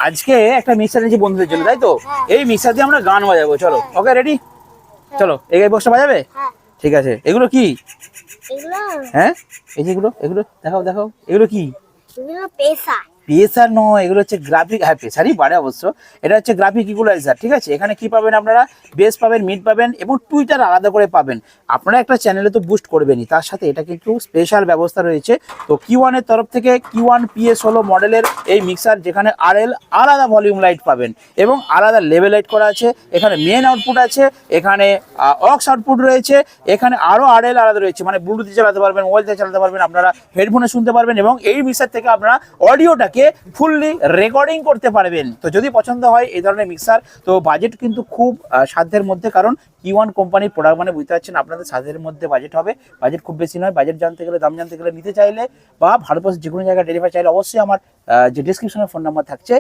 আজকে একটা মিক্সার এনেছি বন্ধুদের জন্য, তাই তো? এই মিক্সার দিয়ে আমরা গান বাজাবো, চলো। ওকে, রেডি? চলো, এই বক্সটা বাজাবে? ঠিক আছে। এগুলো কি? হ্যাঁ, এই যে এগুলো এগুলো দেখাও দেখাও, এগুলো কি? প্রেসার নয়, এগুলো হচ্ছে গ্রাফিক। হ্যাঁ, প্রেসারই বাড়ে অবশ্য। এটা হচ্ছে গ্রাফিক ইকুয়ালাইজার, ঠিক আছে? এখানে কি পাবেন আপনারা? বেস পাবেন, মিড পাবেন এবং টুইটার আলাদা করে পাবেন। আপনারা একটা চ্যানেলে তো বুস্ট করবেনই, তার সাথে এটা কিন্তু স্পেশাল ব্যবস্থা রয়েছে। তো Q1 এর তরফ থেকে Q1 PS16 মডেলের এই মিক্সার, যেখানে RL আলাদা ভলিউম লাইট পাবেন এবং আলাদা লেভেল লাইট করা আছে। এখানে মেন আউটপুট আছে, এখানে অক্স আউটপুট রয়েছে, এখানে আরও RL আলাদা রয়েছে, মানে ব্লুটুথে চালাতে পারবেন, মোবাইল থেকে চালাতে পারবেন, আপনারা হেডফোনে শুনতে পারবেন এবং এই মিক্সার থেকে আপনারা অডিওটাকে ফুললি রেকর্ডিং করতে পারবেন। তো যদি পছন্দ হয় এই ধরনের মিক্সার, তো বাজেট কিন্তু খুব সাধ্যের মধ্যে, কারণ Q1 কোম্পানির প্রোডাক্ট, মানে বুঝতে পারছেন আপনাদের সাধ্যের মধ্যে বাজেট হবে। বাজেট খুব বেশি নয়। বাজেট জানতে গেলে, দাম জানতে গেলে, নিতে চাইলে বা ভারতবর্ষের যে কোনো জায়গায় ডেলিভারি চাইলে অবশ্যই আমার যে ডিসক্রিপশনে ফোন নাম্বার থাকছে